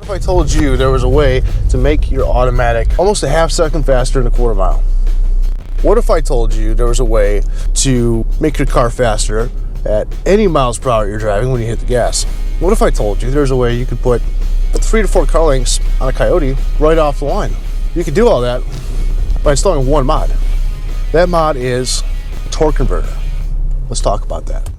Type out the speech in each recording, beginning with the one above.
If I told you there was a way to make your automatic almost a half second faster in a quarter mile? What if I told you there was a way to make your car faster at any miles per hour you're driving when you hit the gas? What if I told you there's a way you could put 3 to 4 car lengths on a Coyote right off the line? You could do all that by installing one mod. That mod is a torque converter. Let's talk about that.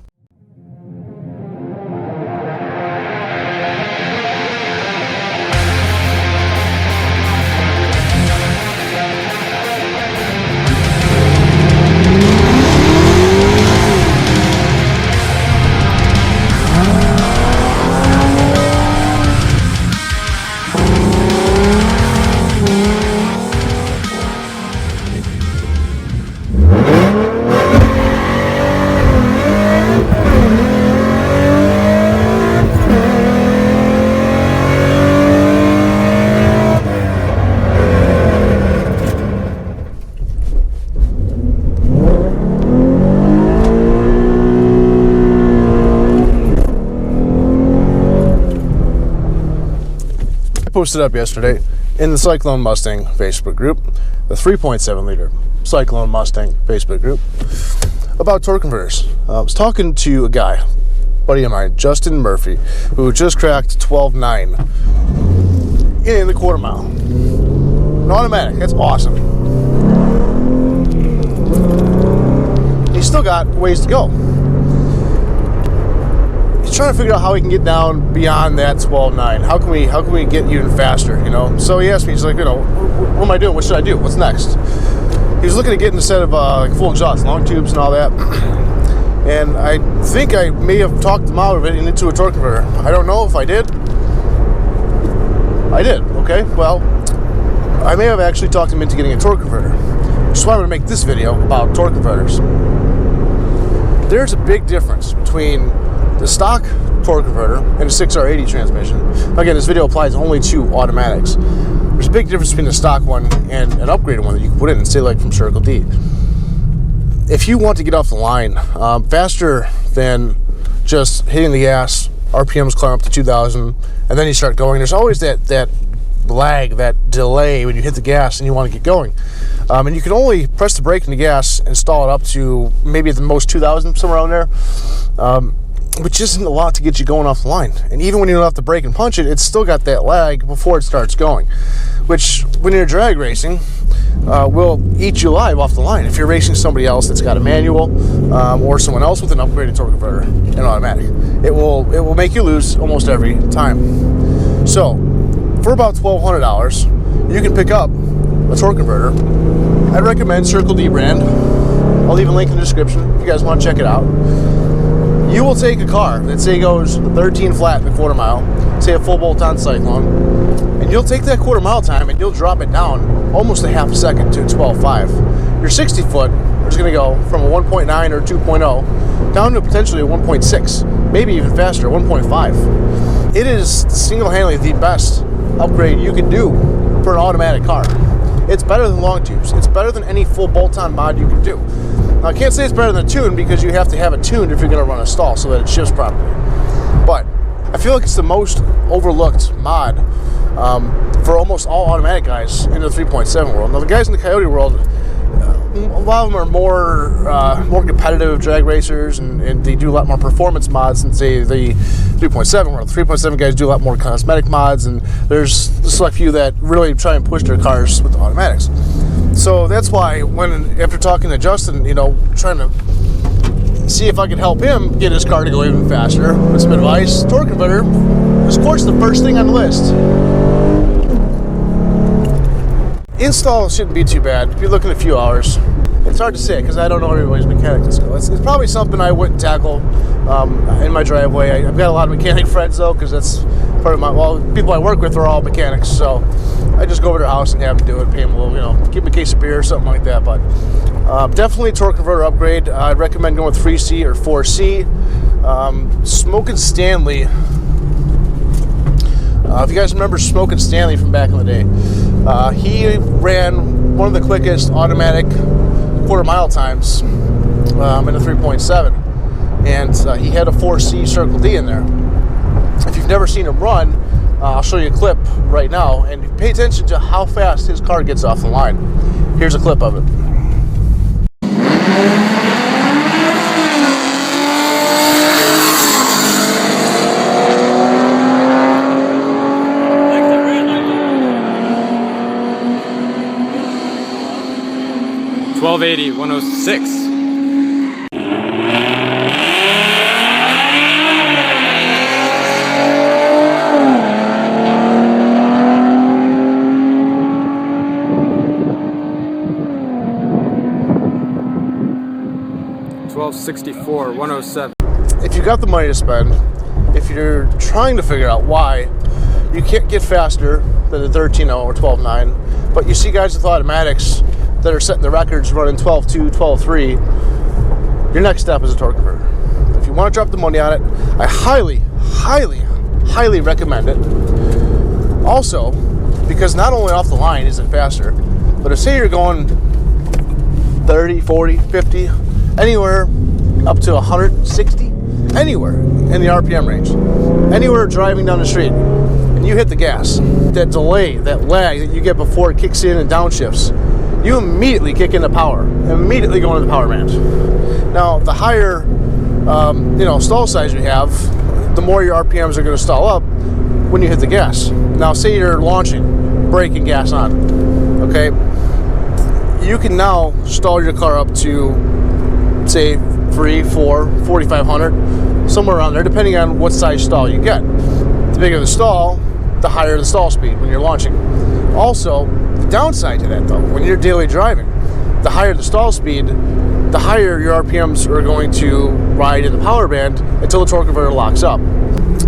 Posted up yesterday in the Cyclone Mustang Facebook group, the 3.7 liter Cyclone Mustang Facebook group, about torque converters. I was talking to a guy, buddy of mine, Justin Murphy, who just cracked 12.9 in the quarter mile. An automatic, that's awesome. He's still got ways to go. He's trying to figure out how he can get down beyond that 12.9. How can we get even faster, you know? So he asked me, he's like, you know, what am I doing? What should I do? What's next? He was looking at getting a set of like full exhaust, long tubes and all that. And I think I may have talked him out of it into a torque converter. I don't know if I did. I did, okay. Well, I may have actually talked him into getting a torque converter. Which is why I'm gonna make this video about torque converters. There's a big difference between the stock torque converter and a 6R80 transmission. Again, this video applies only to automatics. There's a big difference between the stock one and an upgraded one that you can put in, say like from Circle D. If you want to get off the line faster than just hitting the gas, RPMs climb up to 2,000, and then you start going, there's always that lag, that delay when you hit the gas and you want to get going. And you can only press the brake and the gas and stall it up to maybe at the most 2,000, somewhere around there. Which isn't a lot to get you going off the line. And even when you don't have to brake and punch it, it's still got that lag before it starts going, which when you're drag racing will eat you alive off the line. If you're racing somebody else that's got a manual or someone else with an upgraded torque converter and automatic, it will make you lose almost every time. So for about $1,200, you can pick up a torque converter. I'd recommend Circle D brand. I'll leave a link in the description if you guys want to check it out. You will take a car that say goes 13 flat in a quarter mile, say a full bolt-on Cyclone, and you'll take that quarter mile time and you'll drop it down almost a half a second to 12.5. Your 60 foot is going to go from a 1.9 or 2.0 down to potentially a 1.6, maybe even faster, 1.5. It is single-handedly the best upgrade you can do for an automatic car. It's better than long tubes. It's better than any full bolt-on mod you can do. Now, I can't say it's better than a tune because you have to have it tuned if you're going to run a stall so that it shifts properly. But I feel like it's the most overlooked mod for almost all automatic guys in the 3.7 world. Now, the guys in the Coyote world, a lot of them are more competitive drag racers, and they do a lot more performance mods than, say, the 3.7 world. The 3.7 guys do a lot more cosmetic mods, and there's a select few that really try and push their cars with the automatics. So that's why after talking to Justin, you know, trying to see if I could help him get his car to go even faster with some advice, torque converter is, of course, the first thing on the list. Install shouldn't be too bad. If you're looking at a few hours, it's hard to say because I don't know everybody's mechanical skill. It's probably something I wouldn't tackle in my driveway. I've got a lot of mechanic friends though, because that's part of the people I work with are all mechanics. So I just go over to their house and have them do it, pay them a little, you know, give them a case of beer or something like that. But definitely torque converter upgrade. I'd recommend going with 3C or 4C. Smokin' Stanley. If you guys remember Smokin' Stanley from back in the day, he ran one of the quickest automatic quarter mile times in a 3.7, and he had a 4C Circle D in there. If you've never seen him run, I'll show you a clip right now, and pay attention to how fast his car gets off the line. Here's a clip of it. $12.80, 106. $12.64, 107. If you got the money to spend, if you're trying to figure out why you can't get faster than the 13.0 or 12.9, but you see guys with automatics that are setting the records running 12.2, 12.3, your next step is a torque converter. If you want to drop the money on it, I highly, highly, highly recommend it. Also, because not only off the line is it faster, but if say you're going 30, 40, 50, anywhere up to 160, anywhere in the RPM range, anywhere driving down the street, and you hit the gas, that delay, that lag that you get before it kicks in and downshifts, you immediately kick into power, immediately go into the power band. Now, the higher stall size you have, the more your RPMs are going to stall up when you hit the gas. Now, say you're launching, braking, gas on, okay? You can now stall your car up to, say, 3, 4, 4,500, somewhere around there, depending on what size stall you get. The bigger the stall, the higher the stall speed when you're launching. Also, the downside to that, though, when you're daily driving, the higher the stall speed, the higher your RPMs are going to ride in the power band until the torque converter locks up.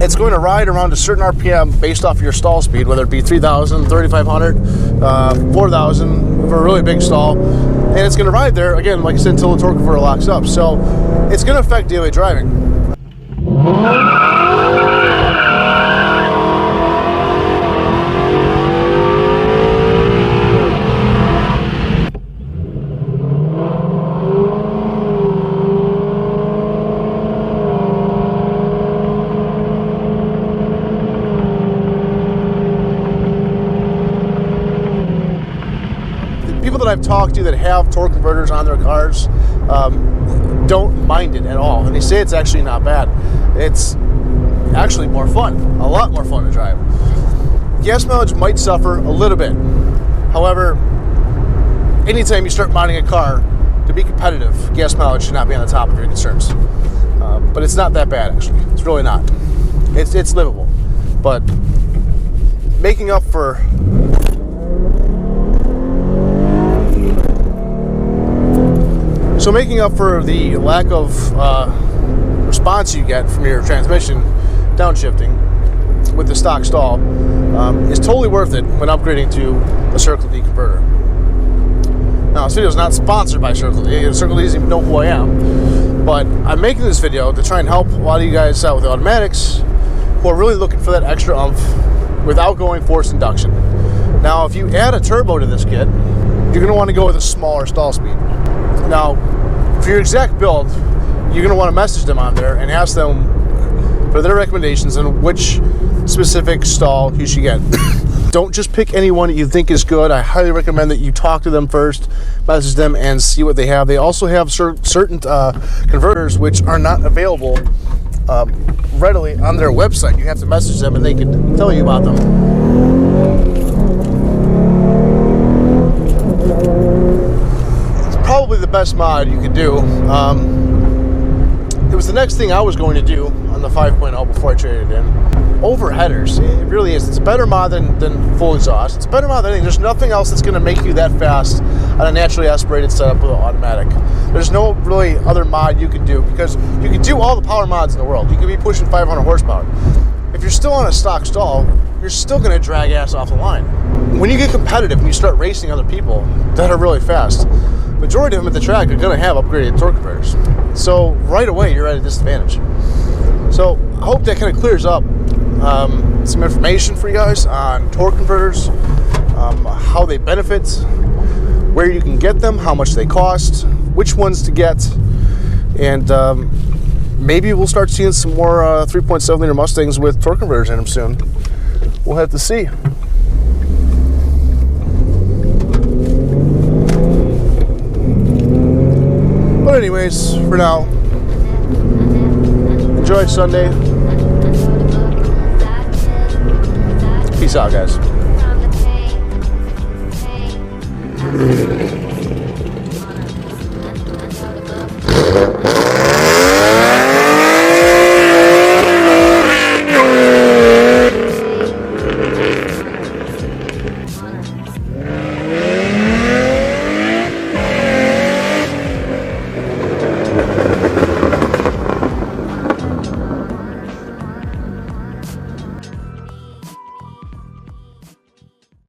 It's going to ride around a certain RPM based off your stall speed, whether it be 3,000, 3,500, 4,000 for a really big stall. And it's going to ride there, again, like I said, until the torque converter locks up. So it's going to affect daily driving. People that I've talked to that have torque converters on their cars don't mind it at all, and they say it's actually not bad. It's actually more fun, a lot more fun to drive. Gas mileage might suffer a little bit. However, anytime you start modding a car to be competitive, gas mileage should not be on the top of your concerns. But it's not that bad, actually. It's really not. It's livable. But making up for the lack of response you get from your transmission downshifting with the stock stall is totally worth it when upgrading to a Circle D converter. Now, this video is not sponsored by Circle D. Circle D doesn't even know who I am. But I'm making this video to try and help a lot of you guys out with automatics who are really looking for that extra oomph without going forced induction. Now, if you add a turbo to this kit, you're going to want to go with a smaller stall speed. Now, for your exact build, you're going to want to message them on there and ask them for their recommendations on which specific stall you should get. Don't just pick any one that you think is good. I highly recommend that you talk to them first, message them, and see what they have. They also have certain converters which are not available readily on their website. You have to message them and they can tell you about them. Probably the best mod you could do. It was the next thing I was going to do on the 5.0 before I traded in. Overheaders, it really is. It's a better mod than full exhaust. It's a better mod than anything. There's nothing else that's going to make you that fast on a naturally aspirated setup with an automatic. There's no really other mod you can do because you can do all the power mods in the world. You could be pushing 500 horsepower. If you're still on a stock stall, you're still going to drag ass off the line. When you get competitive and you start racing other people that are really fast, majority of them at the track are going to have upgraded torque converters. So right away, you're at a disadvantage. So I hope that kind of clears up some information for you guys on torque converters, how they benefit, where you can get them, how much they cost, which ones to get, and maybe we'll start seeing some more 3.7 liter Mustangs with torque converters in them soon. we'll have to see. But anyways, for now, enjoy Sunday. Peace out, guys.